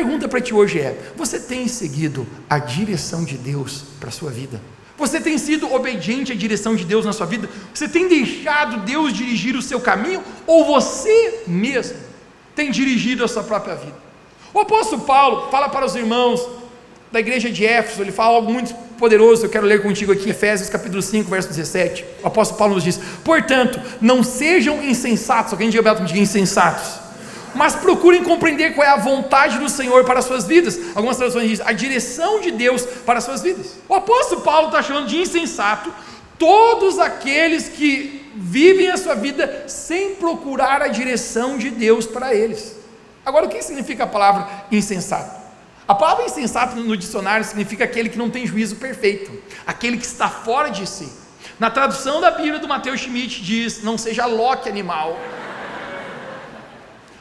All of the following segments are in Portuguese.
pergunta para ti hoje é: você tem seguido a direção de Deus para a sua vida? Você tem sido obediente à direção de Deus na sua vida? Você tem deixado Deus dirigir o seu caminho? Ou você mesmo tem dirigido a sua própria vida? O apóstolo Paulo fala para os irmãos da igreja de Éfeso, ele fala algo muito poderoso, eu quero ler contigo aqui, Efésios capítulo 5, verso 17, o apóstolo Paulo nos diz: portanto, não sejam insensatos, alguém diga belo, insensatos, mas procurem compreender qual é a vontade do Senhor para as suas vidas. Algumas traduções dizem a direção de Deus para as suas vidas. O apóstolo Paulo está chamando de insensato todos aqueles que vivem a sua vida sem procurar a direção de Deus para eles. Agora, o que significa a palavra insensato? A palavra insensato no dicionário significa aquele que não tem juízo perfeito, aquele que está fora de si. Na tradução da Bíblia do Matheus Schmidt diz: não seja Locke animal.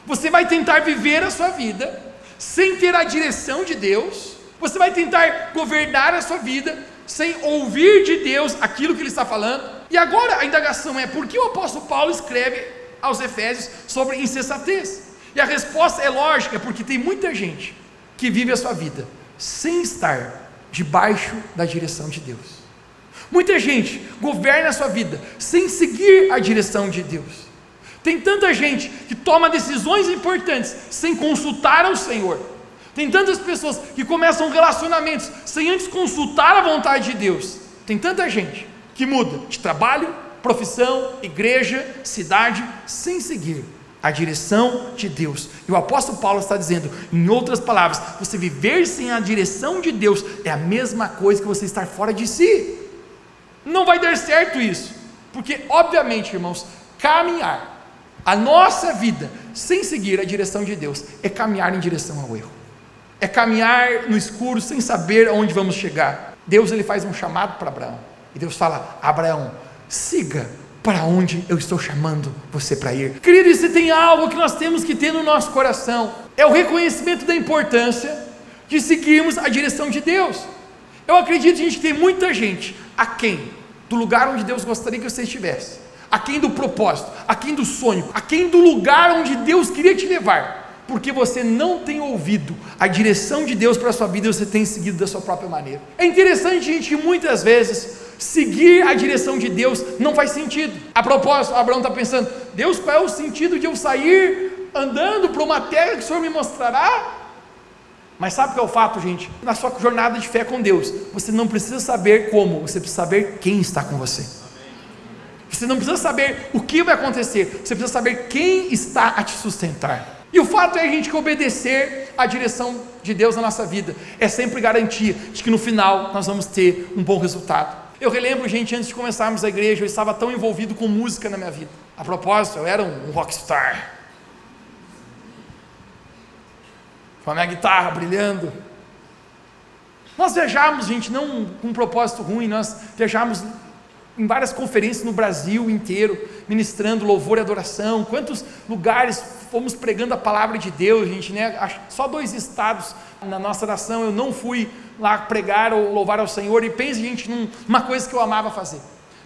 Você vai tentar viver a sua vida sem ter a direção de Deus, você vai tentar governar a sua vida sem ouvir de Deus aquilo que Ele está falando. E agora a indagação é: por que o apóstolo Paulo escreve aos Efésios sobre insensatez? E a resposta é lógica: porque tem muita gente que vive a sua vida sem estar debaixo da direção de Deus. Muita gente governa a sua vida sem seguir a direção de Deus. Tem tanta gente que toma decisões importantes sem consultar ao Senhor. Tem tantas pessoas que começam relacionamentos sem antes consultar a vontade de Deus. Tem tanta gente que muda de trabalho, profissão, igreja, cidade, sem seguir a direção de Deus. E o apóstolo Paulo está dizendo, em outras palavras, você viver sem a direção de Deus é a mesma coisa que você estar fora de si. Não vai dar certo isso, porque obviamente, irmãos, caminhar a nossa vida sem seguir a direção de Deus é caminhar em direção ao erro, é caminhar no escuro sem saber aonde vamos chegar. Deus, ele faz um chamado para Abraão, e Deus fala: Abraão, siga para onde eu estou chamando você para ir. Querido, se tem algo que nós temos que ter no nosso coração, é o reconhecimento da importância de seguirmos a direção de Deus. Eu acredito, gente, que tem muita gente aquém do lugar onde Deus gostaria que você estivesse, aquém do propósito, aquém do sonho, aquém do lugar onde Deus queria te levar, porque você não tem ouvido a direção de Deus para a sua vida e você tem seguido da sua própria maneira. É interessante, gente, que muitas vezes seguir a direção de Deus não faz sentido. A propósito, Abraão está pensando: Deus, qual é o sentido de eu sair andando para uma terra que o Senhor me mostrará? Mas sabe o que é o fato, gente? Na sua jornada de fé com Deus, você não precisa saber como, você precisa saber quem está com você. Você não precisa saber o que vai acontecer, você precisa saber quem está a te sustentar. E o fato é, gente, que obedecer à direção de Deus na nossa vida é sempre garantia de que no final nós vamos ter um bom resultado. Eu relembro, gente, antes de começarmos a igreja, eu estava tão envolvido com música na minha vida. A propósito, eu era um rockstar, com a minha guitarra brilhando. Nós viajávamos, gente, não com um propósito ruim, nós viajávamos em várias conferências no Brasil inteiro, ministrando louvor e adoração. Quantos lugares fomos pregando a palavra de Deus, gente, né? Só 2 estados na nossa nação eu não fui lá pregar ou louvar ao Senhor. E pense, gente, numa coisa que eu amava fazer.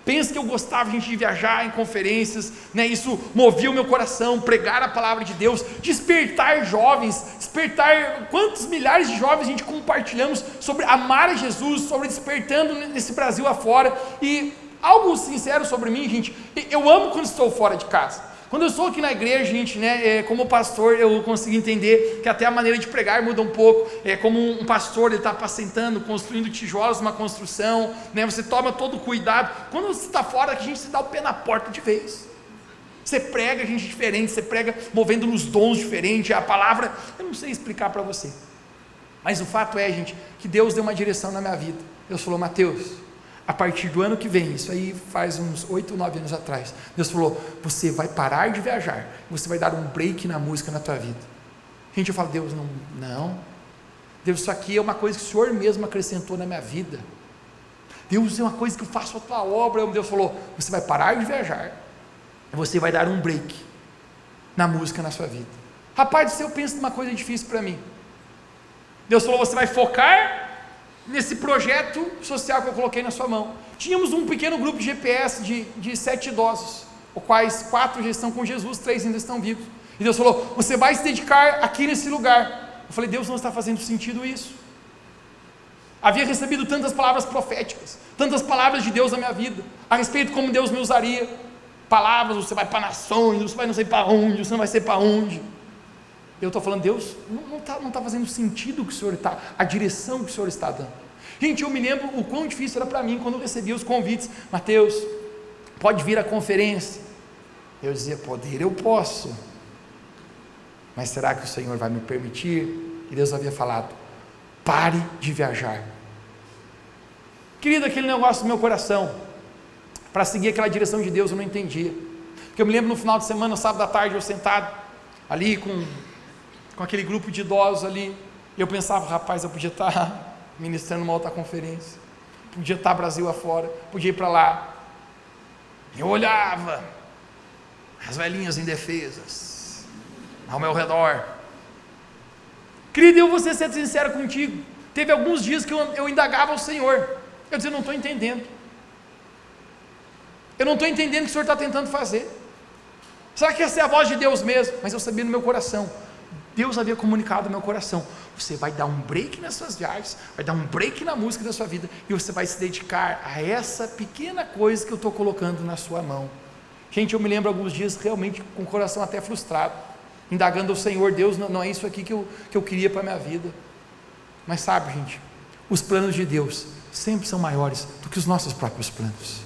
Pense que eu gostava, gente, de viajar em conferências, né? Isso movia o meu coração, pregar a palavra de Deus, despertar jovens, despertar quantos milhares de jovens a gente compartilhamos sobre amar a Jesus, sobre despertando nesse Brasil afora. E algo sincero sobre mim, gente, eu amo quando estou fora de casa. Quando eu estou aqui na igreja, gente, né, como pastor, eu consigo entender que até a maneira de pregar muda um pouco. Como um pastor, ele está apacentando, construindo tijolos numa construção, né, você toma todo o cuidado. Quando você está fora, a gente se dá o pé na porta de vez. Você prega, gente, diferente, você prega movendo nos dons diferentes, a palavra, eu não sei explicar para você. Mas o fato é, gente, que Deus deu uma direção na minha vida. Deus falou: Mateus, a partir do ano que vem, isso aí faz uns 8 ou 9 anos atrás, Deus falou: você vai parar de viajar, você vai dar um break na música na tua vida. Gente, eu falo: Deus, não, Deus, isso aqui é uma coisa que o Senhor mesmo acrescentou na minha vida. Deus, é uma coisa que eu faço a tua obra. Deus falou: você vai parar de viajar, você vai dar um break na música na sua vida. Rapaz, se eu penso numa coisa difícil para mim, Deus falou: você vai focar nesse projeto social que eu coloquei na sua mão. Tínhamos um pequeno grupo de GPS de 7 idosos, os quais 4 já estão com Jesus, 3 ainda estão vivos. E Deus falou: você vai se dedicar aqui nesse lugar. Eu falei, Deus, não está fazendo sentido isso. Havia recebido tantas palavras proféticas, tantas palavras de Deus na minha vida, a respeito de como Deus me usaria, palavras, você vai para nações, você vai não sei para onde, você não vai sei para onde. Eu estou falando, Deus, não está fazendo sentido o que o Senhor está, a direção que o Senhor está dando. Gente, eu me lembro o quão difícil era para mim quando eu recebia os convites, Mateus, pode vir à conferência. Eu dizia, poder eu posso, mas será que o Senhor vai me permitir? E Deus havia falado, pare de viajar. Querido, aquele negócio do meu coração, para seguir aquela direção de Deus, eu não entendia. Porque eu me lembro no final de semana, no sábado à tarde, eu sentado ali com aquele grupo de idosos ali, e eu pensava, rapaz, eu podia estar ministrando uma outra conferência, podia estar Brasil afora, podia ir para lá. Eu olhava as velhinhas indefesas ao meu redor. Querido, eu vou ser sincero contigo, teve alguns dias que eu indagava ao Senhor, eu dizia, eu não estou entendendo, eu não estou entendendo o que o Senhor está tentando fazer, será que essa é a voz de Deus mesmo? Mas eu sabia no meu coração, Deus havia comunicado no meu coração, você vai dar um break nas suas viagens, vai dar um break na música da sua vida, e você vai se dedicar a essa pequena coisa que eu estou colocando na sua mão. Gente, eu me lembro alguns dias realmente com o coração até frustrado, indagando ao Senhor, Deus, não é isso aqui que eu queria para a minha vida. Mas sabe, gente, os planos de Deus sempre são maiores do que os nossos próprios planos.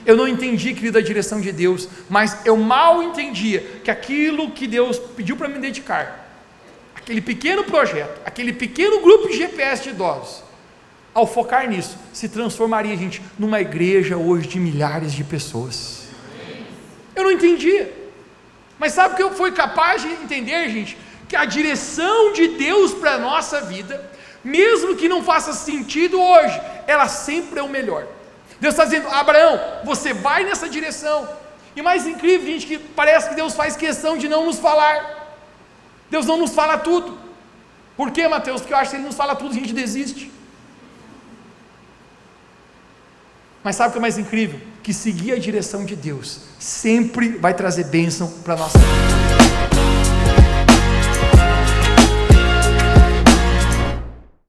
Eu não entendi, querido, a direção de Deus, mas eu mal entendia que aquilo que Deus pediu para me dedicar, aquele pequeno projeto, aquele pequeno grupo de GPS de idosos, ao focar nisso, se transformaria, gente, numa igreja hoje de milhares de pessoas. Eu não entendia, mas sabe o que eu fui capaz de entender, gente? Que a direção de Deus para a nossa vida, mesmo que não faça sentido hoje, ela sempre é o melhor. Deus está dizendo, Abraão, você vai nessa direção. E mais incrível, gente, que parece que Deus faz questão de não nos falar. Deus não nos fala tudo. Por quê, Mateus? Porque eu acho que Ele nos fala tudo, a gente desiste. Mas sabe o que é mais incrível? Que seguir a direção de Deus sempre vai trazer bênção para a nossa vida.